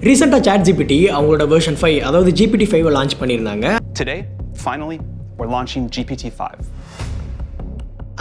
ரீசெண்டாக ChatGPT அவங்களோட version 5 அதாவது GPT-5 லான்ச் பண்ணியிருந்தாங்க. Today, finally, we're launching GPT-5.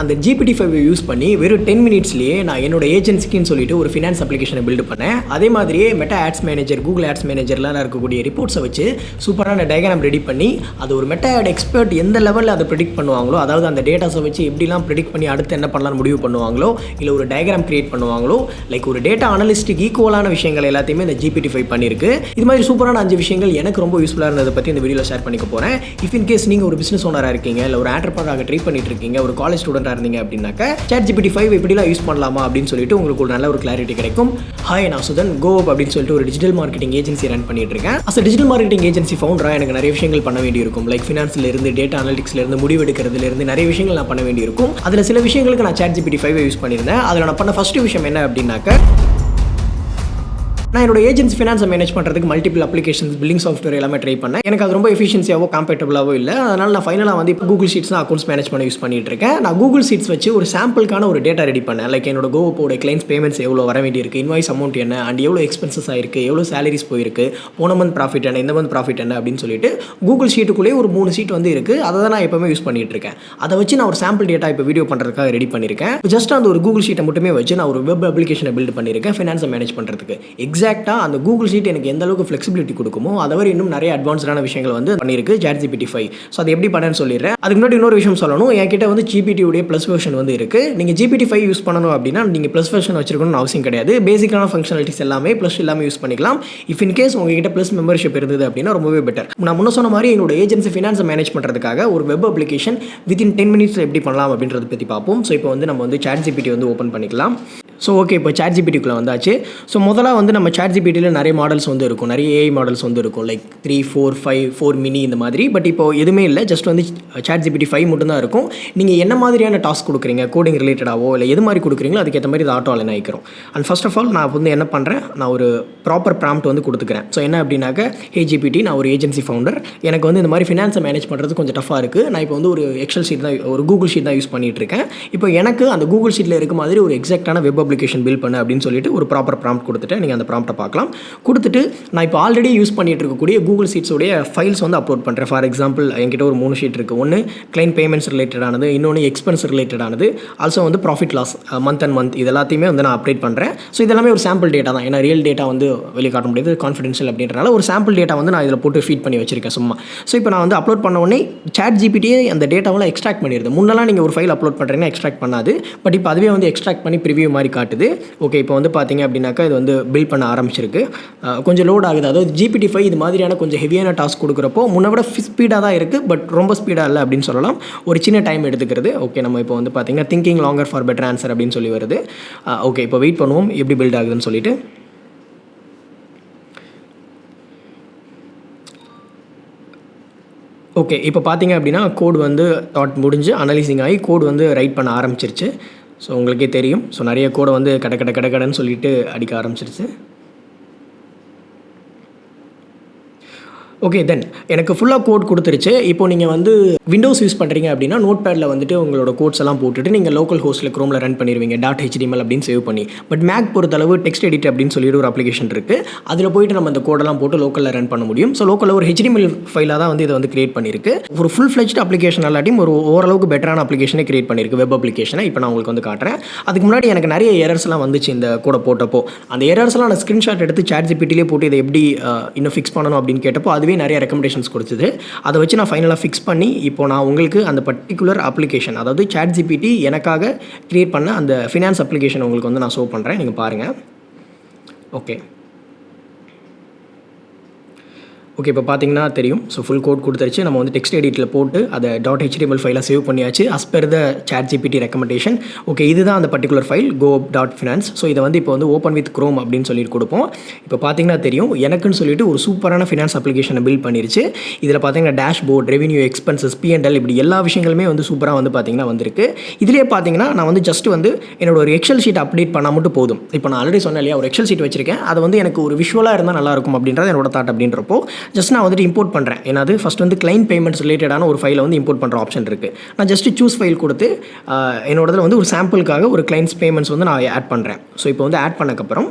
அந்த GPT-5 யூஸ் பண்ணி வெறும் 10 மினிட்ஸ்லேயே நான் என்னோட ஏஜென்சிக்குன்னு சொல்லிட்டு ஒரு ஃபினான்ஸ் அப்ளிகேஷனை பில்டு பண்ணேன். அதே மாதிரியே Meta ads manager, Google ads மேனேஜர்லாம் இருக்கக்கூடிய ரிப்போர்ட்ஸை வச்சு சூப்பரான டயக்ராம் ரெடி பண்ணி அது ஒரு மெட்டா ஆட் எக்ஸ்பர்ட் எந்த லெவலில் அதை ப்ரெடிக்ட் பண்ணுவாங்களோ, அதாவது அந்த டேட்டாஸை வச்சு எப்படிலாம் ப்ரெடிக்ட் பண்ணி அடுத்து என்ன பண்ணலாம்னு முடிவு பண்ணுவாங்களோ, இல்லை ஒரு டயக்ராம் கிரியேட் பண்ணுவாங்களோ, லைக் ஒரு டேட்டா அனலிஸ்ட்டுக்கு ஈக்குவலான விஷயங்கள் எல்லாத்தையுமே இந்த GPT-5 பண்ணியிருக்கு. இது மாதிரி சூப்பரான 5 விஷயங்கள் எனக்கு ரொம்ப யூஸ்ஃபுல்லாக இருந்ததை பற்றி இந்த வீடியோவில் ஷேர் பண்ணிக்க போகிறேன். இஃப் இன் கேஸ் நீங்கள் ஒரு பிஸ்னஸ் ஓனராக இருக்கீங்க, இல்லை ஒரு ஆண்டர்பிரனராக ட்ரை பண்ணிட்டு இருக்கீங்க, ஒரு காலேஜ் ஸ்டூடெண்ட் இருந்தீங்க அப்படின்னாக்க ChatGPT-5 எப்படிலாம் யூஸ் பண்ணலாமா அப்படின்னு சொல்லிட்டு உங்களுக்கு ஒரு நல்ல ஒரு கிளாரிட்டி கிடைக்கும். ஹாய், நான் சுதன் கோப் அப்படின்னு சொல்லிட்டு ஒரு டிஜிட்டல் மார்க்கெட்டிங் ஏஜென்சி ரன் பண்ணிட்டு இருக்கேன். அஸ் டிஜிட்டல் மார்க்கெட்டிங் ஏஜென்சி ஃபவுண்டராக எனக்கு நிறைய விஷயங்கள் பண்ண வேண்டியிருக்கும். லைக் ஃபினான்ஸ்ல இருந்து, டேட்டா அனலிட்டிக்ஸ்ல இருந்து, முடிவெடுக்கிறதுல இருந்து நிறைய விஷயங்கள் நான் பண்ண வேண்டியிருக்கும். அதில் சில விஷயங்களுக்கு நான் ChatGPT-5 யூஸ் பண்ணியிருந்தேன். அதில் நான் பண்ண ஃபர்ஸ்ட் விஷயம் என்ன அப்படின்னாக்க, நான் என்னோட ஏஜென்சி ஃபினான்ஸை மேனேஜ் பண்ணுறதுக்கு மல்டிபிள் அப்ளிகேஷன்ஸ், பில்லிங் சாஃப்ட்வேர் எல்லாமே ட்ரை பண்ணேன். எனக்கு அது ரொம்ப எஃபிஷியன்சியாவோ கம்பேட்டபிளாவோ இல்லை. அதனால் நான் ஃபைனலாக வந்து இப்போ கூகுள் ஷீட்ஸ் தான் அக்கௌண்ட்ஸ் மேனேஜ் பண்ண யூஸ் பண்ணிட்டு இருக்கேன். நான் கூகுள் ஷீட்ஸ் வச்சு ஒரு சாம்பிளுக்கான ஒரு டேட்டா ரெடி பண்ணேன். லைக் என்னோட கோவோட கிளைண்ட்ஸ் பேமெண்ட்ஸ் எவ்வளோ வர வேண்டியிருக்கு, இன்வாய்ஸ் அமௌண்ட் என்ன, அண்ட் எவ்வளோ எக்ஸ்பென்சஸ் ஆயிருக்கு, எவ்வளோ சேலரிஸ் போயிருக்கு, போன மந்த் ப்ராஃபிட் என்ன, இந்த மந்த் ப்ராஃபிட் என்ன அப்படின்னு சொல்லிட்டு கூகுள் ஷீட்டுக்குள்ளேயே ஒரு 3 ஷீட் வந்து இருக்குது. அதை தான் நான் எப்போவுமே யூஸ் பண்ணிட்டு இருக்கேன். அதை வச்சு நான் ஒரு சாம்பிள் டேட்டா இப்போ வீடியோ பண்ணுறதுக்காக ரெடி பண்ணியிருக்கேன். ஜஸ்ட் அந்த ஒரு கூகுள் ஷீட்டை மட்டுமே வச்சு நான் ஒரு வெப் அப்ளிகேஷனை பில்ட் பண்ணியிருக்கேன் ஃபினான்ஸை மேனேஜ் பண்ணுறதுக்கு. எக்ஸாக்டாக அந்த கூகுள் ஷீட் எனக்கு எந்த அளவுக்கு ஃப்ளெக்சிபிலிட்டி கொடுக்குமோ அதை வரை இன்னும் நிறைய அட்வான்ஸ்டான விஷயங்கள் வந்து பண்ணியிருக்கு ChatGPT-5. ஸோ அது எப்படி பண்ணேன்னு சொல்லிடுறேன். அதுக்கு முன்னாடி இன்னொரு விஷயம் சொல்லணும். என்கிட்ட வந்து GPT-உடைய ப்ளஸ் வெர்ஷன் வந்து இருக்குது. நீங்கள் GPT-5 யூஸ் பண்ணணும் அப்படின்னா நீங்கள் ப்ளஸ் வெர்ஷன் வச்சிருக்கணும்னு அவசியம் கிடையாது. பேசிக்கான ஃபங்க்ஷனாலிட்டிஸ் எல்லாமே ப்ளஸ் எல்லாமே யூஸ் பண்ணிக்கலாம். இஃப் இன் கேஸ் உங்ககிட்ட ப்ளஸ் மெம்பர்ஷிப் இருந்தது அப்படின்னா ரொம்பவே பெட்டர். நான் முன்ன சொன்ன மாதிரி என்னோட ஏஜென்சி ஃபினான்ஸை மேனேஜ் பண்ணுறதுக்காக ஒரு வெப் அப்ளிகேஷன் வித்தின் 10 மினிட்ஸில் எப்படி பண்ணலாம் அப்படின்றத பற்றி பார்ப்போம். ஸோ இப்போ வந்து நம்ம வந்து ChatGPT வந்து ஓப்பன் பண்ணிக்கலாம். ஸோ ஓகே, இப்போ ChatGPT-க்குள்ளே வந்தாச்சு. ஸோ முதலாக வந்து நம்ம ChatGPT-ல நிறைய மாடல்ஸ் வந்து இருக்கும், நிறைய AI மாடல்ஸ் வந்து இருக்கும். லைக் 3, 4, 5, 4 மினி இந்த மாதிரி. பட் இப்போ எதுவுமே இல்லை, ஜஸ்ட் வந்து ChatGPT-5 மட்டும்தான் இருக்கும். நீங்கள் என்ன மாதிரியான டாஸ்க் கொடுக்குறீங்க, கோடிங் ரிலேட்டடாவோ இல்லை எது மாதிரி கொடுக்குறீங்களோ அதுக்கேற்ற மாதிரி இது ஆட்டோ அலைன் ஆகிக்கிறோம். அண்ட் ஃபர்ஸ்ட் ஆஃப் ஆல் நான் வந்து என்ன பண்ணுறேன், நான் ஒரு ப்ராப்பர் ப்ராம்ப்ட் வந்து கொடுத்துக்கிறேன். ஸோ என்ன அப்படின்னாக்க, ஹே GPT, நான் ஒரு ஏஜென்சி ஃபவுண்டர், எனக்கு வந்து இந்த மாதிரி ஃபினான்ஸை மேனேஜ் பண்ணுறது கொஞ்சம் டஃபாக இருக்குது. நான் இப்போ வந்து ஒரு எக்ஸல் ஷீட் தான், ஒரு கூகுள் ஷீட் தான் யூஸ் பண்ணிகிட்டு இருக்கேன். இப்போ எனக்கு அந்த கூகுள் ஷீட்டில் இருக்க மாதிரி ஒரு எக்ஸாக்டான வெப் அப்ளிகேஷன் பில்ட் பண்ணு அப்படின்னு சொல்லிட்டு ஒரு ப்ராப்பர் ப்ராம்ப்ட் கொடுத்துட்டு நீங்கள் அந்த ப்ராம்ப்ட்டை பார்க்கலாம். கொடுத்துட்டு நான் இப்போ ஆல்ரெடி யூஸ் பண்ணிட்டு இருக்கக்கூடிய கூகுள் ஷீட்ஸோடைய ஃபைல்ஸ் வந்து அப்லோட் பண்ணுறேன். ஃபார் எக்ஸாம்பிள் என்கிட்ட ஒரு 3 ஷீட் இருக்குது. ஒன்று கிளைண்ட் பேமெண்ட்ஸ் ரிலேட்டடானது, இன்னொன்று எக்ஸ்பென்ஸ் ரிலேட்டடானது, ஆல்சோ வந்து profit loss month and month, இது எல்லாத்தையுமே வந்து நான் அப்டேட் பண்ணுறேன். ஸோ இதெல்லாமே ஒரு சாம்பிள் டேட்டா தான். ஏன்னா ரியல் டேட்டா வந்து வெளியே காட்ட முடியாது, கான்ஃபிடென்ஷியல் அப்படின்றனால ஒரு சாம்பிள் டேட்டா வந்து நான் இதில் போட்டு ஃபீட் பண்ணி வச்சிருக்கேன் சும்மா. ஸோ இப்போ நான் வந்து அப்லோட் பண்ண உடனே ChatGPT-யே அந்த டேட்டாவெல்லாம் எக்ஸ்ட்ராக்ட் பண்ணிடுது. முன்னெல்லாம் நீங்கள் ஒரு ஃபைல் அப்லோட் பண்ணுறீங்கன்னா எக்ஸ்ட்ராக்ட் பண்ணாது. பட் இப்போ அதுவே வந்து எக்ஸ்ட்ராக்ட் பண்ணி ப்ரிவியூ மாதிரி காட்டுது. ஓகே, இப்போ வந்து பார்த்தீங்க அப்படின்னாக்கா இது வந்து பில்ட் பண்ண ஆரம்பிச்சிருக்கு. கொஞ்சம் லோட் ஆகுது. அதாவது GPT-5 இது மாதிரியான கொஞ்சம் ஹெவியான டாஸ்க் கொடுக்குறப்போ முன்ன விட ஸ்பீடாக தான் இருக்குது, பட் ரொம்ப ஸ்பீடாக இல்லை அப்படின்னு சொல்லலாம். ஒரு சின்ன டைம் எடுத்துக்கிறது. ஓகே, நம்ம இப்போ வந்து பார்த்தீங்கன்னா thinking longer for better answer அப்படின்னு சொல்லி வருது. ஓகே, இப்போ வெயிட் பண்ணுவோம் எப்படி பில்ட் ஆகுதுன்னு சொல்லிட்டு. ஓகே, இப்போ பார்த்தீங்க அப்படின்னா கோட் வந்து தாட் முடிஞ்சு அனலைசிங் ஆகி கோட் வந்து ரைட் பண்ண ஆரம்பிச்சிருச்சு. ஸோ உங்களுக்கே தெரியும். ஸோ நிறைய கோடை வந்து கடன்னு சொல்லிட்டு அடிக்க ஆரம்பிச்சிருச்சு. ஓகே, தென் எனக்கு ஃபுல்லாக கோட் கொடுத்துருச்சு. இப்போ நீங்கள் வந்து விண்டோஸ் யூஸ் பண்ணுறீங்க அப்படின்னா நோட் பேடில் வந்துட்டு உங்களோட கோட்ஸ் எல்லாம் போட்டுட்டு நீங்கள் லோக்கல் ஹோஸ்ட்டில் க்ரோமில் ரன் பண்ணிடுவீங்க .html அப்படின்னு சேவ் பண்ணி. பட் மேக் பொறுத்தளவு டெக்ஸ்ட் எடிட் அப்படின்னு சொல்லிட்டு ஒரு அப்ளிகேஷன் இருக்குது. அதில் போயிட்டு நம்ம இந்த கோடெல்லாம் போட்டு லோக்கலில் ரன் பண்ண முடியும். ஸோ லோக்கலில் ஒரு HTML ஃபைலாக தான் வந்து இதை வந்து கிரியேட் பண்ணியிருக்கு. ஒரு ஃபுல் ஃப்ளெஜ்ட் அப்ளிகேஷன் எல்லாத்தையும் ஒரு ஓரளவுக்கு பெட்டரான அப்ளிகேஷனை கிரியேட் பண்ணியிருக்கு, வெப் அப்ளிகேஷனை. இப்போ நான் உங்களுக்கு வந்து காட்டுறேன். அதுக்கு முன்னாடி எனக்கு நிறைய எரர்ஸ்லாம் வந்துச்சு இந்த கோடை போட்டப்போ. அந்த எரர்ஸ்லாம் நான் ஸ்க்ரீன்ஷாட் எடுத்து ChatGPT-லே போட்டு இதை எப்படி இன்னும் ஃபிக்ஸ் பண்ணணும் அப்படின்னு கேட்டப்போ அதுவே நிறைய ரெக்கமெண்டேஷன்ஸ் கொடுத்தது. அதை வச்சு நான் ஃபைனலாக ஃபிக்ஸ் பண்ணி இப்போ நான் உங்களுக்கு அந்த பர்டிகுலர் அப்ளிகேஷன், அதாவது ChatGPT எனக்காக கிரியேட் பண்ண அந்த ஃபினான்ஸ் அப்ளிகேஷன் உங்களுக்கு வந்து நான் ஷோ பண்ணுறேன். நீங்கள் பாருங்கள். ஓகே, இப்போ பார்த்தீங்கன்னா தெரியும். ஸோ ஃபுல் கோட் கொடுத்துருச்சு. நம்ம வந்து டெக்ஸ்ட் எடிட்டில் போட்டு அதை .html ஃபைலாக சேவ் பண்ணியாச்சு as per the ChatGPT recommendation. Okay, இதுதான் அந்த பர்டிகுலர் ஃபைல் go.finance. ஸோ இதை வந்து இப்போ வந்து ஓப்பன் வித் க்ரோம் அப்படின்னு சொல்லிட்டு கொடுப்போம். இப்போ பார்த்தீங்கன்னா தெரியும், எனக்குன்னு சொல்லிட்டு ஒரு சூப்பரான ஃபினான்ஸ் அப்ளிகேஷனை பில்ட் பண்ணிருச்சு. இதில் பார்த்தீங்கன்னா டேஷ்போர்ட், ரெவன்யூ, எக்ஸ்பென்சஸ், P&L இப்படி எல்லா விஷயங்களுமே வந்து சூப்பராக வந்து பார்த்தீங்கன்னா வந்திருக்கு. இதிலே பார்த்தீங்கன்னா நான் வந்து ஜஸ்ட் வந்து என்னோட ஒரு எக்ஸல் ஷீட் அப்டேட் பண்ணால் மட்டும் போதும். இப்போ நான் ஆல்ரெடி சொன்னேன் இல்லையா, ஒரு எக்ஸல் ஷீட் வச்சிருக்கேன். அது வந்து எனக்கு ஒரு விஷுவலாக இருந்தால் நல்லாயிருக்கும் அப்படின்றது என்னோட தாட். அப்படின்றப்போ ஜஸ்ட் நான் வந்துட்டு இம்போர்ட் பண்ணுறேன். ஏன்னாது ஃபஸ்ட் வந்து கிளைண்ட் பேமெண்ட்ஸ் ரிலேட்டடான ஒரு ஃபைலை வந்து இம்போர்ட் பண்ணுற ஆப்ஷன் இருக்குது. நான் ஜஸ்ட் சூஸ் ஃபைல் கொடுத்து என்னோடதில் வந்து ஒரு சாம்பிளுக்காக ஒரு கிளைண்ட்ஸ் பேமெண்ட்ஸ் வந்து நான் ஆட் பண்ணுறேன். ஸோ இப்போ வந்து ஆட் பண்ணக்கப்புறம்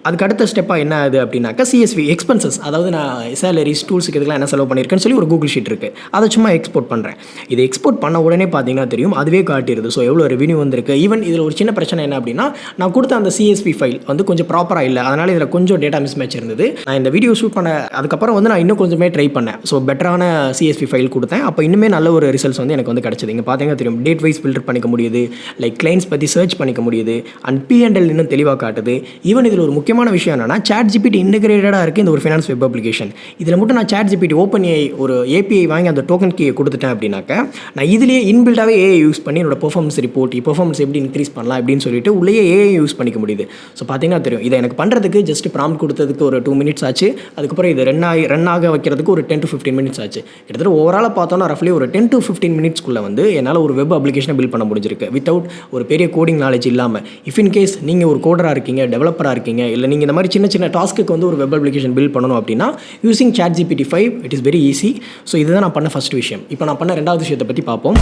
அதுக்கு அடுத்த ஸ்டெப்பாக என்ன ஆகுது அப்படின்னாக்கா சிஎஸ்வி எக்ஸ்பென்சஸ், அதாவது நான் சேலரிஸ் டூல்ஸுக்கு இதெல்லாம் என்ன செலவு பண்ணியிருக்கேன்னு சொல்லி ஒரு கூகுள் ஷீட் இருக்குது. அதை சும்மா எக்ஸ்போர்ட் பண்ணுறேன். இதை எக்ஸ்போர்ட் பண்ண உடனே பார்த்தீங்கன்னா தெரியும், அதுவே காட்டிடுது. ஸோ எவ்வளோ ரெவன்யூ வந்திருக்கு. ஈவன் இதில் ஒரு சின்ன பிரச்சனை என்ன அப்படின்னா, நான் கொடுத்த அந்த சிஎஸ்வி ஃபைல் வந்து கொஞ்சம் ப்ராப்பராக இல்லை. அதனால் இதில் கொஞ்சம் டேட்டா மிஸ் மேட்ச் இருந்தது. நான் இந்த வீடியோ ஷூட் பண்ண அதுக்கப்புறம் வந்து நான் இன்னும் கொஞ்சமே ட்ரை பண்ணேன். ஸோ பெட்டரான சிஎஸ்வி ஃபைல் கொடுத்தேன். அப்போ இன்னுமே நல்ல ஒரு ரிசல்ட்ஸ் வந்து எனக்கு வந்து கிடச்சிது. இங்கே பார்த்தீங்கன்னா தெரியும், டேட் வைஸ் ஃபில்டர் பண்ணிக்க முடியுது, லைக் கிளைண்ட்ஸ் பற்றி சர்ச் பண்ணிக்க முடியுது, அண்ட் P&L இன்னும் தெளிவாக காட்டுது. ஈவன் இதில் ஒரு முக்கியமான விஷயம் என்னன்னா, ChatGPT இன்டெகிரேட்டடாக இருக்குது இந்த ஒரு ஃபினான்ஸ் வெப் அப்ளிகேஷன். இதில் மட்டும் நான் ChatGPT ஓப்பன் ஏஐ ஒரு ஏபிஐ வாங்கி அந்த டோக்கன் கீயை கொடுத்துட்டேன் அப்படின்னாக்கா, நான் இதிலேயே இன்பில்டாகவே ஏஐ யூஸ் பண்ணி என்னோட பெர்ஃபார்மன்ஸ் ரிப்போர்ட், பெர்ஃபார்மன்ஸ் எப்படி இன்க்ரீஸ் பண்ணலாம் அப்படின்னு சொல்லிட்டு உள்ளேயே ஏஐ யூஸ் பண்ணிக்க முடியுது. ஸோ பார்த்தீங்கன்னா தெரியும், இதை எனக்கு பண்ணுறதுக்கு ஜஸ்ட் ப்ராம்ப்ட் கொடுத்ததுக்கு ஒரு 2 மினிட்ஸ் ஆச்சு. அதுக்கப்புறம் இது ரன் ஆக வைக்கிறதுக்கு ஒரு 10 to 15 மினிட்ஸ் ஆச்சு. கிட்டத்தட்ட ஓவராலாக பார்த்தோன்னா ரஃப்லி ஒரு 10 to 15 மினிட்ஸ்க்குள்ளே வந்து என்னால் ஒரு வெப் அப்ளிகேஷனை பில்ட் பண்ண முடிஞ்சிருக்கு வித்தவுட் ஒரு பெரிய கோடிங் நாலேஜ் இல்லாமல். இஃப் இன் கேஸ் நீங்கள் ஒரு கோடராக இருக்கீங்க, டெவலப்பராக இருக்கீங்க, இல்லை நீங்கள் இந்த மாதிரி சின்ன சின்ன டாஸ்க்கு வந்து ஒரு வெப் அப்ளிகேஷன் பில்ட் பண்ணணும் அப்படின்னா using ChatGPT-5 it is very easy. So இதுதான் நான் பண்ண ஃபஸ்ட் விஷயம். இப்போ நான் பண்ண ரெண்டாவது விஷயத்தை பற்றி பார்ப்போம்.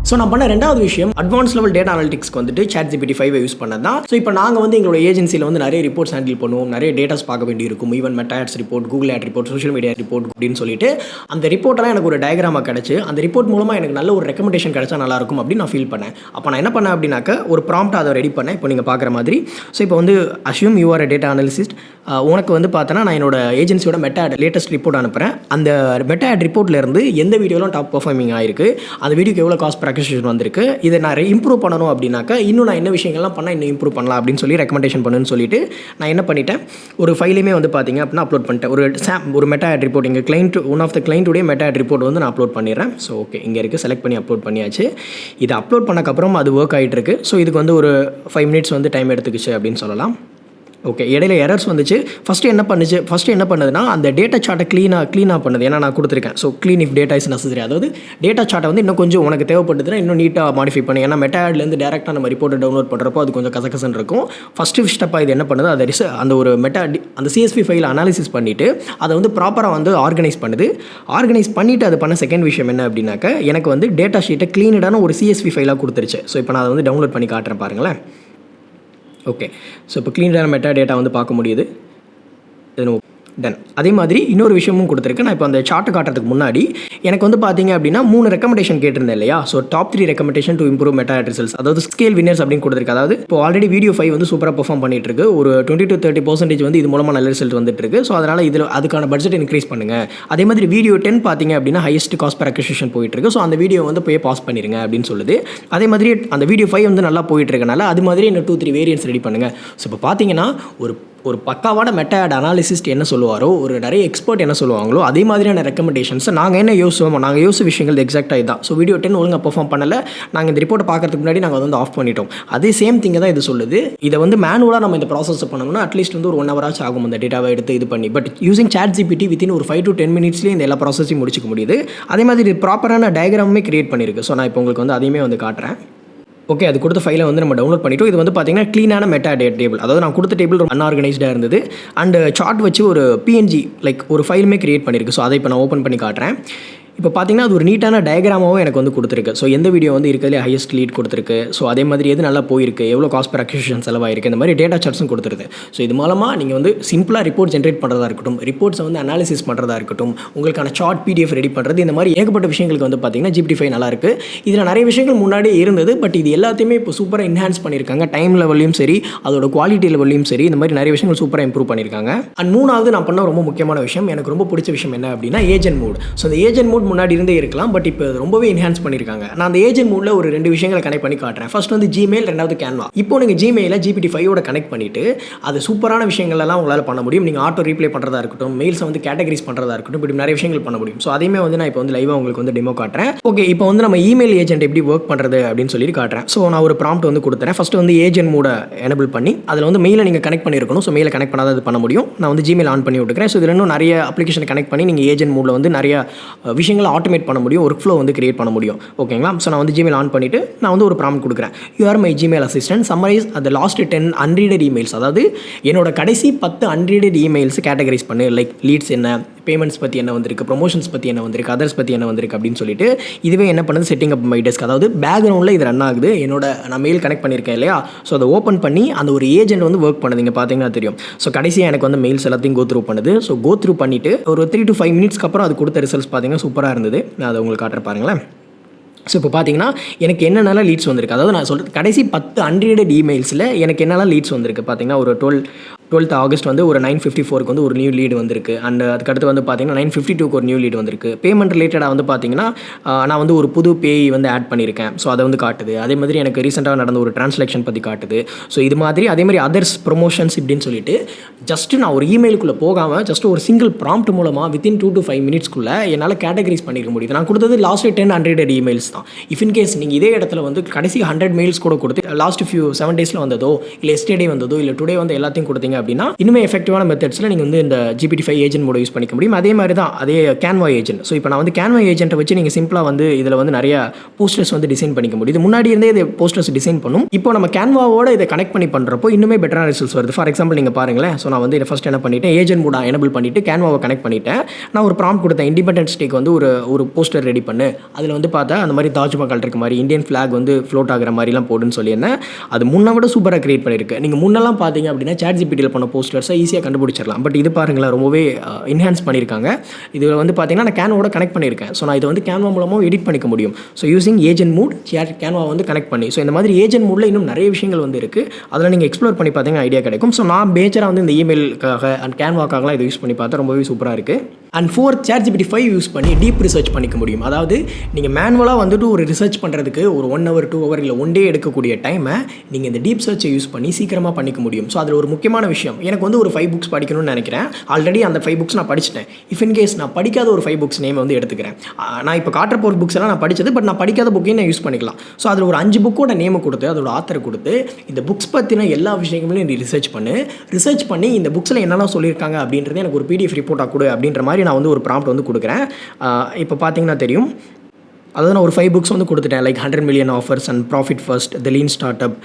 ஸோ நான் பண்ண ரெண்டாவது விஷயம், அட்வான்ஸ் லெவல் டேட்டா அனாலிட்டிக்ஸ்க்கு வந்துட்டு ChatGPT-5 யூஸ் பண்ணது தான். ஸோ இப்போ நாங்கள் வந்து எங்களோட ஏஜென்சியில் வந்து நிறைய ரிப்போர்ட்ஸ் ஹேண்டில் பண்ணுவோம், நிறைய டேட்டாஸ் பார்க்க வேண்டி இருக்கும். Even Meta ads report, Google ad report, social media report அப்படின்னு சொல்லிட்டு அந்த ரிப்போர்ட்டெல்லாம் எனக்கு ஒரு டயக்ராமாக கிடச்சி, அந்த ரிப்போர்ட் மூலமாக எனக்கு நல்ல ஒரு ரெக்கமெண்டேஷன் கிடச்சா நல்லாயிருக்கும் அப்படின்னு நான் ஃபீல் பண்ணேன். அப்போ நான் என்ன பண்ணேன் அப்படின்னாக்க, ஒரு ப்ராம்ப்ட் அதை ரெடி பண்ணேன். இப்போ நீங்கள் பார்க்குற மாதிரி. ஸோ இப்போ வந்து அஷ்யூம் யூ ஆர் டேட்டா அனாலிசிஸ்ட். உனக்கு வந்து பார்த்தோன்னா நான் என்னோட ஏஜென்சியோட மெட்டா ஆட் லேட்டஸ்ட் ரிப்போர்ட் அனுப்புகிறேன். அந்த மெட்டா ஆட் ரிப்போர்ட்லேருந்து எந்த வீடியோலாம் டாப் பர்ஃபார்மிங் ஆயிருக்கு, அந்த வீடியோக்கு எவ்வளோ காஸ்ட் பர் அக்விசிஷன் வந்திருக்கு, இதை நான் இம்ப்ரூவ் பண்ணணும் அப்படின்னாக்கா இன்னும் நான் என்ன விஷயங்கள்லாம் பண்ணால் இன்னும் இம்ப்ரூவ் பண்ணலாம் அப்படின்னு சொல்லி ரெக்கமெண்டேஷன் பண்ணுன்னு சொல்லிட்டு நான் என்ன பண்ணிட்டேன், ஒரு ஃபைலையுமே வந்து பார்த்தீங்க அப்படின்னா அப்லோட் பண்ணிட்டேன். ஒரு மெட்டா ஆட் ரிப்போர்ட், எங்கள் கிளைண்ட் ஒன் ஆஃப் த கிளைண்ட்டுடைய மெட்டா ஆட் ரிப்போர்ட் வந்து நான் அப்லோட் பண்ணிடுறேன். ஸோ ஓகே, இங்கே இருக்குது, செலக்ட் பண்ணி அப்லோட் பண்ணியாச்சு. இதை அப்லோட் பண்ணக்கப்புறம் அது ஒர்க் ஆகிட்டு இருக்கு. ஸோ இதுக்கு வந்து ஒரு 5 மினிட்ஸ் வந்து டைம் எடுத்துக்கிச்சு அப்படின்னு சொல்லலாம். ஓகே, இடையில எரர்ஸ் வந்துச்சு. ஃபஸ்ட்டு என்ன பண்ணுதுன்னா, அந்த டேட்டா சார்ட்டை க்ளீனாக பண்ணுது. ஏன்னா நான் கொடுத்துருக்கேன். So clean if data is necessary, அதாவது டேட்டா சார்ட்டை வந்து இன்னும் கொஞ்சம் உனக்கு தேவைப்படுதுன்னா இன்னும் நீட்டாக மாடிஃபை பண்ணி. ஏன்னா மெட்டாட்லேருந்து டேரெக்டாக நம்ம ரிப்போர்ட்டை டவுன்லோட் பண்ணுறப்போ அது கொஞ்சம் கசகசன்னு இருக்கும். ஃபஸ்ட்டு ஸ்டெப்பாக இது என்ன பண்ணுது, அந்த ஒரு அந்த சிஎஸ்வி ஃபைல் அனாலிசிஸ் பண்ணிவிட்டு அதை வந்து ப்ராப்பராக வந்து ஆர்கனைஸ் பண்ணுது. ஆர்கனைஸ் பண்ணிவிட்டு அது பண்ண செகண்ட் விஷயம் என்ன அப்படின்னாக்க, எனக்கு வந்து டேட்டா ஷீட்டை க்ளீனடான ஒரு சிஎஸ்வி ஃபைலாக கொடுத்துருச்சு. ஸோ இப்போ நான் அதை வந்து டவுன்லோட் பண்ணி காட்டுறேன் பாருங்களேன். ஓகே, ஸோ இப்போ க்ளீனான மெட்டா டேட்டா வந்து பார்க்க முடியுது. டன். அதே மாதிரி இன்னொரு விஷயமும் கொடுத்துருக்கு. நான் இப்போ அந்த சார்ட்டை காட்டுறதுக்கு முன்னாடி எனக்கு வந்து பார்த்தீங்க அப்படின்னா 3 ரெக்கமெண்டேஷன் கேட்டிருந்தேன் இல்லையா. So top 3 recommendation to improve meta results, அதாவது ஸ்கேல் வின்னர்ஸ் அப்படின்னு கொடுத்துருக்கு. அதாவது இப்போ ஆல்ரெடி வீடியோ 5 வந்து சூப்பராக பெர்ஃபார்ம் பண்ணிட்டு இருக்கு. ஒரு 20 to 30% வந்து இது மூலமாக நல்ல ரிசல்ட் வந்துட்டு இருக்கு. ஸோ அதனால் இதில் அதுக்கான பட்ஜெட் இன்க்ரீஸ் பண்ணுங்க. அதே மாதிரி வீடியோ 10 பார்த்தீங்க அப்படின்னா ஹையஸ்ட் காஸ்ட் பர் அக்விசிஷன் போயிட்டு இருக்கு. ஸோ அந்த வீடியோ வந்து போய் பாஸ் பண்ணிருங்க அப்படின்னு சொல்லுது. அதே மாதிரி அந்த வீடியோ 5 வந்து நல்லா போயிட்டு இருக்கனால அது மாதிரி இன்னும் 2-3 வேரியன்ஸ் ரெடி பண்ணுங்க. ஸோ இப்போ பார்த்தீங்கன்னா ஒரு பக்காவான மெட்டா ஆட் அனாலிசிஸ்ட் என்ன சொல்லுவாரோ, ஒரு நிறைய எக்ஸ்பர்ட் என்ன சொல்லுவாங்களோ அதே மாதிரியான ரெக்கமெண்டேஷன்ஸ் நாங்கள் என்ன யோசிச்சோமோ, நாங்கள் யோசிச்ச விஷயங்கள் எக்ஸாக்டாக இதுதான். ஸோ வீடியோ 10 ஒழுங்காக பெர்ஃபார்ம் பண்ணலை, நாங்கள் இந்த ரிப்போர்ட்டை பார்க்கறதுக்கு முன்னாடி நாங்கள் வந்து ஆஃப் பண்ணிட்டோம். அதே சேம் திங்கை தான் இது சொல்லுது. இதை வந்து மேனுவலாக நம்ம இந்த ப்ராசஸ் பண்ணணும்னா அட்லீஸ்ட் வந்து ஒரு 1 hour ஆச்சு ஆகும் அந்த டேட்டாவை எடுத்து இது பண்ணி. பட் யூசிங் ChatGPT வித்தின் ஒரு 5 to 10 மினிட்ஸ்லேயே இந்த எல்லா ப்ராசஸையும் முடிச்சிக்க முடியுது. அதே மாதிரி ப்ராப்பரான டயக்ராமே கிரியேட் பண்ணியிருக்கு. ஸோ நான் இப்போ உங்களுக்கு வந்து அதையுமே வந்து காட்டுறேன். ஓகே, அது கொடுத்த ஃபைலை வந்து நம்ம டவுன்லோட் பண்ணிட்டோம். இது வந்து பார்த்தீங்கன்னா க்ளீனான மெட்டா டேபிள், அதாவது நான் கொடுத்த டேபிள் ரொம்ப அன்ஆர்கனைஸ்டாக இருந்தது. அண்ட் சார்ட் வச்சு ஒரு PNG லைக் ஒரு ஃபைலுமே கிரியேட் பண்ணியிருக்கு. ஸோ அதை இப்போ நான் ஓப்பன் பண்ணி காட்டுறேன். இப்போ பார்த்தீங்கன்னா அது ஒரு நீட்டான டயக்ராமாவும் எனக்கு வந்து கொடுத்துருக்கு. ஸோ எந்த வீடியோ வந்து இருக்கிறதுலே ஹையஸ்ட் லீட் கொடுத்துருக்கு. ஸோ அதே மாதிரி எது நல்லா போயிருக்கு, எவ்வளோ காஸ்ட் பர் அக்விசிஷன் செலவாயிருக்கு, இந்த மாதிரி டேட்டா சார்ட்ஸும் கொடுத்துருது. ஸோ இது மூலமாக நீங்கள் வந்து சிம்பிளாக ரிப்போர்ட் ஜென்ரேட் பண்ணுறதா இருக்கட்டும், ரிப்போர்ட்ஸை வந்து அனாலிசிஸ் பண்ணுறதா இருக்கட்டும், உங்களுக்கான சார்ட் PDF ரெடி பண்ணுறது, இந்த மாதிரி ஏகப்பட்ட விஷயங்களுக்கு வந்து பார்த்தீங்கன்னா GPT-5 நல்லா இருக்குது. இதில் நிறைய விஷயங்கள் முன்னாடியே இருந்தது. பட் இது எல்லாத்தையுமே இப்போ சூப்பராக என்ஹான்ஸ் பண்ணியிருக்காங்க. டைம் லெவல்லையும் சரி, அதோட குவாலிட்டி லெவல்லையும் சரி, இந்த மாதிரி நிறைய விஷயங்கள் சூப்பராக இம்ப்ரூவ் பண்ணியிருக்காங்க. அண்ட் 3வது நான் பண்ண ரொம்ப முக்கியமான விஷயம், எனக்கு ரொம்ப பிடிச்ச விஷயம் என்ன அப்படின்னா ஏஜென்ட் மோட். ஸோ அந்த ஏஜென்ட் மோட் முன்னாடி இருந்தே இருக்கலாம், பட் இப்போ ரொம்பவே என்ஹான்ஸ் பண்ணியிருக்காங்க. நான் அந்த ஏஜென்ட் மோட்ல ஒரு 2 விஷயங்களை கனெக்ட் பண்ணி காட்டுறேன். ஃபர்ஸ்ட் வந்து Gmail, ரெண்டாவது Canva. இப்போ நீங்கள் Gmail GPT-5 கனெக்ட் பண்ணிட்டு அது சூப்பரான விஷயங்கள் எல்லாம் உங்களால் பண்ண முடியும். நீங்கள் ஆட்டோ ரீப்ளே பண்ணுறதா இருக்கட்டும், மெயில்ஸை வந்து கேட்டகரிஸ் பண்ணுறதா இருக்கட்டும், இப்படி நிறைய விஷயங்கள் பண்ண முடியும். ஸோ அதையுமே வந்து நான் இப்போ வந்து லைவாக உங்களுக்கு வந்து டெமோ காட்டுறேன். ஓகே, இப்போ வந்து நம்ம இமெயில் ஏஜென்ட் எப்படி ஒர்க் பண்ணுறது அப்படின்னு சொல்லி காட்டுறேன். ஸோ நான் ஒரு ப்ராம்ப்ட் வந்து கொடுத்துறேன். ஃபர்ஸ்ட் வந்து ஏஜென்ட் மோட எனபிள் பண்ணி அதில் வந்து மெயிலை நீங்கள் கனெக்ட் பண்ணியிருக்கணும். ஸோ மெயிலை கனெக்ட் பண்ணாத அது பண்ண முடியும். நான் வந்து Gmail ஆன் பண்ணி விட்டுக்கிறேன். ஸோ இதில் இன்னும் நிறைய அப்ளிகேஷன் கனெக்ட் பண்ணி நீங்கள் ஏஜென்ட் மோடில் வந்து நிறைய விஷயங்களை ஆட்டோமேட் பண்ண முடியும், ஒர்க் ஃப்ளோ வந்து கிரியேட் பண்ண முடியும். ஓகேங்களா. ஸோ நான் வந்து Gmail ஆன் பண்ணிவிட்டு நான் வந்து ஒரு ப்ராம்ப்ட் கொடுக்குறேன். You are my Gmail assistant, summarize அந்த லாஸ்ட் 10 அன்ரீடட் இமெயில்ஸ், அதாவது என்னோட கடைசி 10 அன்ரீடட் இமெயில்ஸ் கேட்டகரைஸ் பண்ணு. லைக் லீட்ஸ் என்ன, பேமெண்ட்ஸ் பற்றி என்ன வந்திருக்கு, ப்ரொமோஷன்ஸ் பற்றி என்ன வந்திருக்கு, அதர்ஸ் பற்றி என்ன வந்திருக்கு அப்படின்னு சொல்லிட்டு இதுவே என்ன பண்ணுது, செட்டிங் அப் மை டெஸ்க். அதாவது பேக்ரவுண்டில் இது ரன் ஆகுது. நான் மெயில் கனெக்ட் பண்ணியிருக்கேன் இல்லையா, ஸோ அதை ஓப்பன் பண்ணி அந்த ஒரு ஏஜென்ட் வந்து ஒர்க் பண்ணுது. இங்கே பார்த்தீங்கன்னா தெரியும். ஸோ கடைசியாக எனக்கு வந்து மெயில்ஸ் எல்லாத்தையும் கோ த்ரூ பண்ணுது. ஸோ கோ த்ரூ பண்ணிவிட்டு ஒரு 3 to 5 மினிட்ஸ்க்கு அப்புறம் அது கொடுத்த ரிசல்ட்ஸ் பார்த்தீங்கன்னா சூப்பராக இருந்தது. நான் அதை உங்களுக்கு காட்டுற பாருங்களேன். ஸோ இப்போ பார்த்தீங்கன்னா எனக்கு என்னென்னலாம் லீட்ஸ் வந்திருக்கு, அதாவது நான் சொல்கிறது கடைசி 10 அன்ரீடட் இமெயில்ஸில் எனக்கு என்னெல்லாம் லீட்ஸ் வந்திருக்கு பார்த்தீங்கன்னா, ஒரு 12th ஆகஸ்ட் வந்து ஒரு 9:54க்கு வந்து ஒரு நியூ லீடு வந்திருக்கு. அண்ட் அதுக்கடுத்து வந்து பார்த்தீங்கன்னா 9:52க்கு ஒரு நியூ லீடு வந்திருக்கு. பேமெண்ட் ரிலேட்டடாக வந்து பார்த்தீங்கன்னா நான் வந்து ஒரு புது பேய் வந்து ஆட் பண்ணியிருக்கேன். ஸோ அதை வந்து காட்டுது. அதே மாதிரி எனக்கு ரீசெண்டாக நடந்த ஒரு டிரான்ஸ்லேஷன் பற்றி காட்டுது. ஸோ இது மாதிரி அதே மாதிரி அதர்ஸ் ப்ரொமோஷன்ஸ் இப்படின்னு சொல்லிட்டு ஜஸ்ட்டு நான் ஒரு இமெயிலுக்குள்ளே போகாமல் ஜஸ்ட் ஒரு சிங்கிள் ப்ராம்ப்ட் மூலமாக வித்தின் 2 to 5 மினிட்ஸ்க்குள்ளே என்னால் கேட்டகரைஸ் பண்ணிக்க முடியுது. நான் கொடுத்தது லாஸ்ட் 10 அன்ரீடட் இமெயில்ஸ் தான். இஃப் இன் கேஸ் நீங்கள் இதே இடத்துல வந்து கடைசி 100 மெயில்ஸ் கூட கொடுத்து லாஸ்ட் 7 டேஸில் வந்ததோ இல்லை எஸ்டர்டே வந்ததோ இல்லை டுடே வந்து எல்லாத்தையும் கொடுத்தீங்க அப்படின்னா இன்னுமே எஃபெக்டிவான மெத்தட்ஸில் நீங்கள் வந்து இந்த GPT-5 ஏஜென்ட் மோட யூஸ் பண்ணிக்க முடியும். அதே மாதிரி தான் அதே Canva ஏஜென்ட். ஸோ இப்போ நான் வந்து Canva ஏஜென்ட்டை வச்சு நீங்கள் சிம்பிளாக வந்து இதில் வந்து நிறைய போஸ்டர்ஸ் வந்து டிசைன் பண்ணிக்க முடியுது. முன்னாடி இருந்தே இது போஸ்டர்ஸ் டிசைன் பண்ணும். இப்போ நம்ம Canvaவோட இதை கனெக்ட் பண்ணி பண்ணுறப்போ இன்னுமே பெட்டரான ரிசல்ட்ஸ் வருது. ஃபார் எக்ஸாம்பிள் நீங்கள் பாருங்களேன். ஸோ நான் வந்து இதை ஃபஸ்ட் என்ன பண்ணிட்டேன், ஏஜென்ட் மோட எனபிள் பண்ணிவிட்டு Canvaவை கனெக்ட் பண்ணிவிட்டேன். நான் ஒரு ப்ராம்ப்ட் கொடுத்தேன், இண்டிபெண்டன்ஸ் டேக்கு வந்து ஒரு போஸ்டர் ரெடி பண்ணு. அதில் வந்து பார்த்தா அந்த மாதிரி தாஜ்மஹால் இருக்க மாதிரி இந்தியன் ஃப்ளாக் வந்து ஃப்ளோட் ஆகிற மாதிரிலாம் போடுன்னு சொல்லியிருந்தேன். அது முன்ன விட சூப்பராக கிரியேட் பண்ணியிருக்கு. நீங்கள் முன்னெல்லாம் பார்த்தீங்க அப்படின்னா ChatGPT-ல பண்ண போஸ்டர்ஸை ஈஸியாக கண்டுபிடிச்சிடலாம். பட் இது பாருங்களேன், ரொம்பவே என்ஹான்ஸ் பண்ணியிருக்காங்க. இதில் வந்து பார்த்தீங்கன்னா நான் Canvaவோட கனெக்ட் பண்ணியிருக்கேன். ஸோ நான் இதை வந்து Canva மூலமாக எடிட் பண்ணிக்க முடியும். So using agent mood Canva வந்து கனெக்ட் பண்ணி. ஸோ இந்த மாதிரி ஏஜென்ட் மூடில் இன்னும் நிறைய விஷயங்கள் வந்து இருக்குது. அதில் நீங்கள் எக்ஸ்ப்ளோர் பண்ணி பார்த்தீங்கன்னா ஐடியா கிடைக்கும். ஸோ நான் மேஜராக வந்து இந்த இமெயிலுக்காக அண்ட் Canvaக்காகலாம் இதை யூஸ் பண்ணி பார்த்தா ரொம்பவே சூப்பராக இருக்குது. அண்ட் 4th ChatGPT-5 யூஸ் பண்ணி டீப் ரிசர்ச் பண்ணிக்க முடியும். அதாவது நீங்கள் மேனுவலாக வந்துட்டு ஒரு ரிசர்ச் பண்ணுறதுக்கு ஒரு 1 hour 2 hour இல்லை 1 day எடுக்கக்கூடிய டைமை நீங்கள் இந்த டீப் சர்ச்சை யூஸ் பண்ணி சீக்கிரமாக பண்ணிக்க முடியும். ஸோ அதில் ஒரு முக்கியமான விஷயம், எனக்கு வந்து ஒரு 5 books படிக்கணும்னு நினைக்கிறேன். ஆல்ரெடி அந்த 5 books நான் படிச்சிட்டேன். இஃப் இன் கேஸ் நான் படிக்காத ஒரு 5 books நேம் வந்து எடுத்துக்கிறேன். நான் இப்போ காட்டுற போகிற புக்ஸ் எல்லாம் நான் படித்தது, பட் நான் படிக்காத புக்கையும் நான் யூஸ் பண்ணிக்கலாம். ஸோ அதில் ஒரு 5 புக்கோட நேமை கொடுத்து அதோட ஆத்தரை கொடுத்து இந்த புக்ஸ் பற்றின எல்லா விஷயங்களையும் நீ ரிசர்ச் பண்ணி இந்த புக்ஸில் என்னெல்லாம் சொல்லியிருக்காங்க அப்படின்றது எனக்கு ஒரு PDF ரிப்போர்ட்டாக கொடு அப்படின்ற மாதிரி நான் வந்து ஒரு ப்ராம்ப்ட் வந்து கொடுக்குறேன். இப்போ பார்த்தீங்கன்னா தெரியும். அதாவது நான் ஒரு 5 books வந்து கொடுத்துட்டேன். Like 100 million offers and profit first, the lean start up,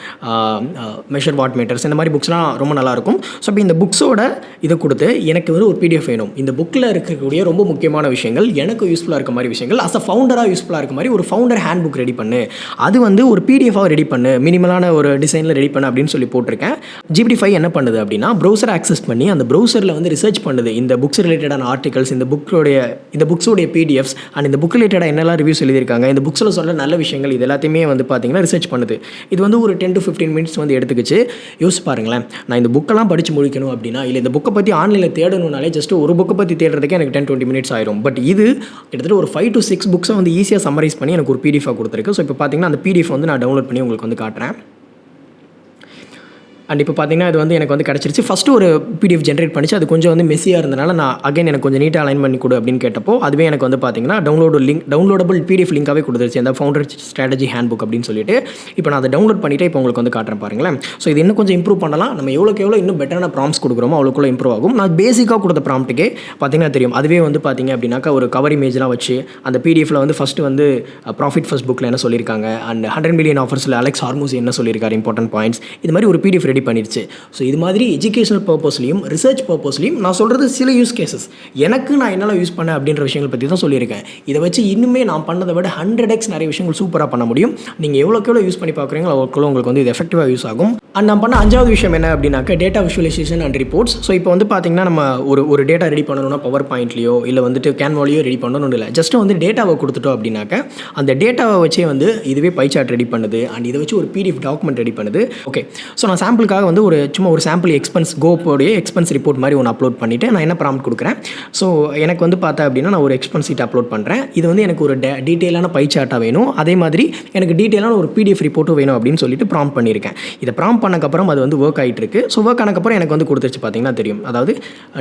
measure what matters, இந்த மாதிரி புக்ஸ்லாம் ரொம்ப நல்லாயிருக்கும். ஸோ இப்போ இந்த புக்ஸோட இதை கொடுத்து எனக்கு வந்து ஒரு PDF வேணும். இந்த புக்கில் இருக்கக்கூடிய ரொம்ப முக்கியமான விஷயங்கள், எனக்கு யூஸ்ஃபுல்லாக இருக்க மாதிரி விஷயங்கள், அஸ் அ ஃபவுண்டராக யூஸ்ஃபுல்லாக இருக்க மாதிரி ஒரு ஃபவுண்டர் ஹேண்ட் புக் ரெடி பண்ணு. அது வந்து ஒரு PDF-ஆக ரெடி பண்ணு, மினிமலான ஒரு டிசைனில் ரெடி பண்ணு அப்படின்னு சொல்லி போட்டிருக்கேன். GPT-5 என்ன பண்ணுது அப்படின்னா ப்ரௌசரை ஆக்சஸ் பண்ணி அந்த ப்ரௌசரில் வந்து ரிசர்ச் பண்ணுது. இந்த புக்ஸ் ரிலேட்டடான ஆர்டிகல்ஸ், இந்த புக்ஸோடைய PDFs அண்ட் இந்த புக் ரிலேட்டடாக என்னெல்லாம் ரிவ்யூஸ் எழுதியிருக்காங்க, இந்த புக்ஸில் சொல்ல நல்ல விஷயங்கள், இது எல்லாத்தையுமே வந்து பார்த்தீங்கன்னா ரிசர்ச் பண்ணுது. இது வந்து ஒரு 10 to 15 மினிட்ஸ் வந்து எடுத்துக்கிச்சு. யோசிச்சு பாருங்களேன், நான் இந்த புக்கெல்லாம் படித்து முடிக்கணும் அப்படின்னா, இல்லை இந்த புக்கை பற்றி ஆன்லைனில் தேடணும்னாலே ஜஸ்ட் ஒரு புக்கை பற்றி தேடுறதுக்கே எனக்கு 10-20 மினிட்ஸ் ஆயிரும். பட் இது கிட்டத்தட்ட ஒரு 5 to 6 புக்ஸை வந்து ஈஸியாக சம்மரைஸ் பண்ணி எனக்கு ஒரு PDF-ஆக கொடுத்துருக்கு. ஸோ இப்போ பார்த்தீங்கன்னா அந்த PDF வந்து நான் டவுன்லோட் பண்ணி உங்களுக்கு வந்து காட்டுறேன். அண்ட் இப்போ பார்த்தீங்கன்னா இது வந்து எனக்கு வந்து கிடச்சிருச்சு. ஃபஸ்ட்டு ஒரு PDF ஜென்ரேட் பண்ணிச்சு. அது கொஞ்சம் வந்து மெஸ்ஸியாக இருந்தனால நான் அகைன் எனக்கு கொஞ்சம் நீட்டாக அலைன் பண்ணி கொடு அப்படின்னு கேட்டப்போ அதுவே எனக்கு வந்து பார்த்தீங்கன்னா டவுன்லோடபிள் PDF லிங்காகவே கொடுத்துருச்சு. அந்த ஃபவுண்டர் ஸ்ட்ராட்டஜி ஹேண்ட் புக் அப்படின்னு சொல்லிட்டு. இப்போ நான் அதை டவுன்லோட் பண்ணிவிட்டு இப்போ உங்களுக்கு வந்து காட்டுறேன் பாருங்களேன். ஸோ இது இன்னும் கொஞ்சம் இம்ப்ரூவ் பண்ணலாம். நம்ம எவ்வளோ இன்னும் பெட்டரான ப்ராம்ப்ட்ஸ் கொடுக்குறோமோ அவ்வளோக்குள்ள இம்ப்ரூவ் ஆகும். நான் பேசிக்காக கொடுத்த ப்ராம்ப்ட்டுக்கே பார்த்தீங்கன்னா தெரியும். அதுவே வந்து பார்த்தீங்க அப்படின்னாக்கா ஒரு கவர் இமேஜ்லாம் வச்சு அந்த PDFல வந்து ஃபஸ்ட்டு வந்து ப்ராஃபிட் ஃபர்ஸ்ட் புக்கில் என்ன சொல்லியிருக்காங்க அண்ட் 100 million ஆஃபர்ஸில் அலெக்ஸ் ஹார்மோஸ் என்ன சொல்லியிருக்காரு, இம்பார்ட்டன்ட் பாயிண்ட்ஸ், இது மாதிரி ஒரு PDF ரெடி பண்ணிடுச்சு. ஸோ இது மாதிரி எஜுகேஷனல் பர்பஸ்லையும் ரிசர்ச் பர்பஸ்லையும் நான் சொல்கிறது சில யூஸ் கேசஸ், எனக்கு நான் என்னெல்லாம் யூஸ் பண்ணேன் அப்படின்ற விஷயங்கள் பற்றி தான் சொல்லியிருக்கேன். இதை வச்சு இன்னுமே நான் பண்ணதை விட 100x நிறைய விஷயங்கள் சூப்பராக பண்ண முடியும். நீங்கள் எவ்வளோ யூஸ் பண்ணி பார்க்குறீங்களோ அவ்வளோ உங்களுக்கு வந்து இது எஃபெக்டிவாக யூஸ் ஆகும். அண்ட் நான் பண்ண 5வது விஷயம் என்ன அப்படின்னாக்க data visualization and reports. So இப்போ வந்து பார்த்தீங்கன்னா நம்ம ஒரு டேட்டா ரெடி பண்ணணும்னா பவர் பாயிண்ட்லையோ இல்லை வந்துட்டு கேன்வாலையோ ரெடி பண்ணணும்னு இல்லை, ஜஸ்ட் வந்து டேட்டாவை கொடுத்துட்டோம் அப்படின்னாக்க அந்த டேட்டாவை வச்சே வந்து இதுவே பை சார்ட் ரெடி பண்ணுது அண்ட் இதை வச்சு ஒரு PDF டாக்குமெண்ட் ரெடி பண்ணுது. ஓகே, ஸோ நான் சாம்பிளுக்காக வந்து சும்மா ஒரு சாம்பிள் எக்ஸ்பென்ஸ் கோப்போடைய எக்ஸ்பென்ஸ் ரிப்போர்ட் மாதிரி ஒன்று அப்லோட் பண்ணிவிட்டு நான் என்ன ப்ராம்ப்ட் கொடுக்குறேன். ஸோ எனக்கு வந்து பார்த்தேன் அப்படின்னா நான் ஒரு எக்ஸ்பென்ஸ் சீட் அப்லோட் பண்ணுறேன். இது வந்து எனக்கு ஒரு டீட்டெயிலான பை சார்ட்டாக வேணும், அதே மாதிரி எனக்கு டீட்டெயிலான ஒரு PDF ரிப்போர்ட்டும் வேணும் அப்படின்னு சொல்லிட்டு ப்ராம்ப்ட் பண்ணியிருக்கேன். இதை ப்ராம்ப்ட் பண்ணக்கப்புறம் அது வந்து ஒர்க் ஆகிட்டு இருக்கு. ஸோ ஒர்க் ஆனக்கப்புறம் எனக்கு வந்து கொடுத்துருச்சு பார்த்தீங்கன்னா தெரியும். அதாவது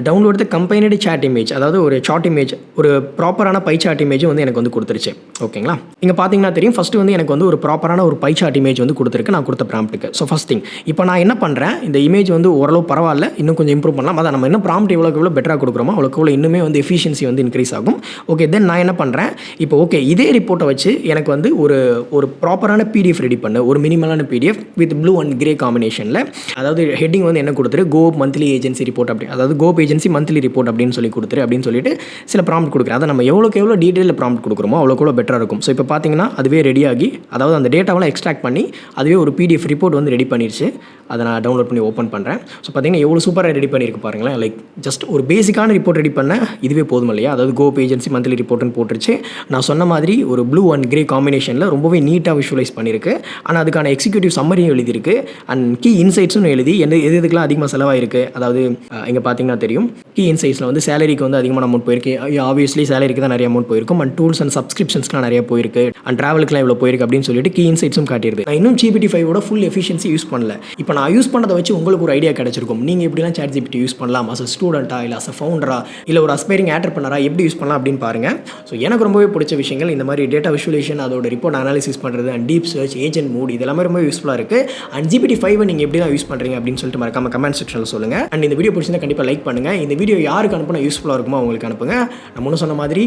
download the combined chart image, அதாவது ஒரு சார்ட் இமேஜ், ஒரு ப்ராப்பரான பை சார்ட் இமேஜ் வந்து எனக்கு வந்து கொடுத்துருச்சு. ஓகேங்களா, இங்கே பார்த்தீங்கன்னா தெரியும். ஃபஸ்ட்டு வந்து எனக்கு வந்து ஒரு ப்ராப்பரான ஒரு பை சார்ட் இமேஜ் வந்து கொடுத்துருக்கு நான் கொடுத்த ப்ராம்ப்ட்டுக்கு. ஸோ ஃபஸ்ட் திங், இப்போ நான் என்ன பண்ணுறேன், இந்த இமேஜ் வந்து ஓரளவு பரவாயில்ல, இன்னும் கொஞ்சம் இம்ப்ரூவ் பண்ணலாம். அதான் நம்ம இன்னும் ப்ராம்ப்ட் எவ்வளோ பெட்டராக கொடுக்குறோமோ அவ்வளோ இன்னுமே வந்து எஃபிஷியன்சி வந்து இன்க்ரீஸ் ஆகும். ஓகே, தென் நான் என்ன பண்ணுறேன், இப்போ ஓகே இதே ரிப்போர்ட்டை வச்சு எனக்கு வந்து ஒரு ப்ராப்பரான PDF ரெடி பண்ணு, ஒரு மினிமலான PDF with blue and grey காம்பினேஷனில், அதாவது ஹெட்டிங் வந்து என்ன கொடுத்துரு, கோப் மந்த்லி ஏஜென்சி ரிப்போர்ட் அப்படி, அதாவது கோப் ஏஜென்சி மந்த்லி ரிப்போர்ட் அப்படின்னு சொல்லி கொடுத்துரு அப்படின்னு சொல்லிட்டு சில ப்ராம்ப்ட் கொடுக்குறேன். அதை நம்ம எவ்வளோக்கு எவ்வளோ டீட்டெயிலில் ப்ராம்ப்ட் கொடுக்குறோமோ அவ்வளோக்கு பெட்டராக இருக்கும். ஸோ இப்போ பார்த்தீங்கன்னா அதுவே ரெடியாகி, அதாவது அந்த டேட்டாவெல்லாம் எக்ஸ்ட்ராக்ட் பண்ணி அதுவே ஒரு பிடிஎஃப் ரிப்போர்ட் வந்து ரெடி பண்ணிடுச்சு. அதை நான் டவுன்லோட் பண்ணி ஓப்பன் பண்ணுறேன். ஸோ பார்த்தீங்கன்னா எவ்வளோ சூப்பராக ரெடி பண்ணியிருக்கு பாருங்களேன். லைக் ஜஸ்ட் ஒரு பேசிக்கான ரிப்போர்ட் ரெடி பண்ண இதுவே போதும் இல்லையா? அதாவது கோப் ஏஜென்சி மந்த்லி ரிப்போர்ட்னு போட்டுருச்சு. நான் சொன்ன மாதிரி ஒரு ப்ளூ அண்ட் கிரே காம்பினேஷனில் ரொம்பவே நீட்டாக விஷுவலைஸ் பண்ணியிருக்கு. ஆனால் அதுக்கான எக்ஸிக்யூட்டிவ் சம்மரியும் எழுதியிருக்கு அண்ட் கீ இன்சைட்ஸும் எழுதி எது எதுக்கெல்லாம் அதிகமாக செலவாயிருக்கு. அதாவது இங்கே பார்த்தீங்கன்னா தெரியும், கீ இன்சைட்ஸில் வந்து சேலரிக்கு வந்து அதிகமான அமௌண்ட் போயிருக்கு. ஆப்வியஸ்லி சேலரிக்கு தான் நிறைய அமௌண்ட் போயிருக்கும். அண்ட் டூல்ஸ் அண்ட் சப்ஸ்கிரிப்ஷன்ஸ்லாம் நிறைய போயிருக்கு. அண்ட் ட்ராவலுக்குலாம் இவ்வளோ போயிருக்கு அப்படின்னு சொல்லிட்டு கீ இன்சைட்ஸும் காட்டியிருக்கு. நான் இன்னும் GPT-5 ஃபுல் எஃபிஷியன்சி யூஸ் பண்ணல. இப்போ நான் யூஸ் பண்ணதை வச்சு உங்களுக்கு ஒரு ஐடியா கிடைச்சிருக்கும். நீங்கள் எப்படிலாம் ChatGPT யூஸ் பண்ணலாம், அஸ் அ ஸ்டூடெண்ட்டா இல்லை அஸ் அ ஃபவுண்டரா இல்லை ஒரு அஸ்பைரிங் ஆண்டர்பிரனரா எப்படி யூஸ் பண்ணலாம் அப்படின்னு பாருங்கள். ஸோ எனக்கு ரொம்பவே பிடிச்ச விஷயங்கள் இந்த மாதிரி டேட்டா விஷுவலேஷன், அதோட ரிப்போர்ட் அனாலிசிஸ் பண்ணுறது and deep search, agent mode, இதெல்லாமே ரொம்ப யூஸ்ஃபுல்லாக இருக்குது. அண்ட் GPT-5 நீங்கள் எப்படி தான் யூஸ் பண்ணுறீங்க அப்படின்னு சொல்லிட்டு மறக்காம கமெண்ட் செக்ஷனில் சொல்லுங்கள். அண்ட் இந்த வீடியோ பிடிச்சிருந்தா கண்டிப்பாக லைக் பண்ணுங்கள். இந்த வீடியோ யாருக்கு அனுப்பினா யூஸ்ஃபுல்லாக இருக்குமோ அவங்களுக்கு அனுப்புங்க. நம்ம முன்ன சொன்ன மாதிரி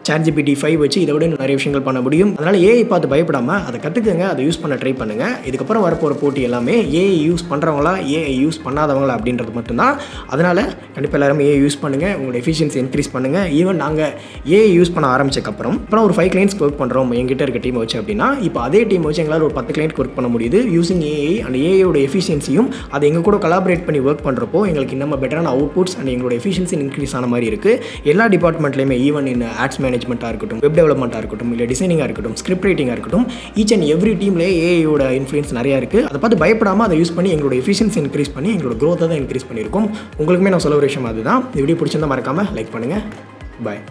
ChatGPT-5 வச்சு இதை விட இன்னும் நிறைய விஷயங்கள் பண்ண முடியும். அதனால் ஏஐ பார்த்து பயப்படாமல் அதை கற்றுக்குங்க, அதை யூஸ் பண்ண ட்ரை பண்ணுங்கள். இதுக்கப்புறம் வரப்போகிற போட்டி எல்லாமே ஏஐ யூஸ் பண்ணுறவங்களா ஏஐ யூஸ் பண்ணாதவங்களா அப்படின்றது மட்டும்தான். அதனால் கண்டிப்பாக எல்லாருமே ஏஐ யூஸ் பண்ணுங்கள், உங்களோட எஃபிஷியன்சி இன்க்ரீஸ் பண்ணுங்கள். ஈவன் நாங்கள் ஏஐ யூஸ் பண்ண ஆரம்பிச்சக்கப்புறம் ஒரு 5 கிளைண்ட்ஸ்க்கு ஒர்க் பண்ணுறோம் எங்கிட்ட இருக்க டீமை வச்சு அப்படின்னா, இப்போ அதே டீம் வச்சு எங்களால் ஒரு 10 கிளைண்ட்க்கு ஒர்க் பண்ண முடியுது யூஸிங் ஏஐ. அண்ட் ஏஐயோட எஃபிஷியன்சியும் அதை எங்கள் கூட கொலாபரேட் பண்ணி ஒர்க் பண்ணுறப்போ எங்களுக்கு இன்னும் பெட்டரான அவுட்புட்ஸ் அண்ட் எங்களோட எஃபிஷியன்சி இன்க்ரீஸ் ஆன மாதிரி இருக்குது. எல்லா டிபார்ட்மெண்ட்லையுமே, ஈவன் இன் ஆட்ஸ் மேனேஜ்மெண்ட்டாக இருக்கட்டும், வெப் டெவலப்மெண்ட்டாக இருக்கட்டும், இல்லை டிசைனிங்காக இருக்கட்டும், ஸ்கிரிப்ட் ரைட்டிங்காக இருக்கட்டும், ஈச் அண்ட் எவ்ரி டீம்லேயே ஏஐயோட இன்ஃப்ளூயன்ஸ் நிறையா இருக்குது. அதை பார்த்து பயப்படாமல் அதை யூஸ் பண்ணி எங்களோட எஃபிஷியன்சி இன்க்ரீஸ் பண்ணி எங்களோட க்ரோத்தை தான் இன்க்ரீஸ் பண்ணியிருக்கோம். உங்களுக்குமே நான் சொல்ல ஒரு விஷயம் அதுதான். இந்த வீடியோ பிடிச்சிருந்தா மறக்காமல் லைக் பண்ணுங்கள். பாய்.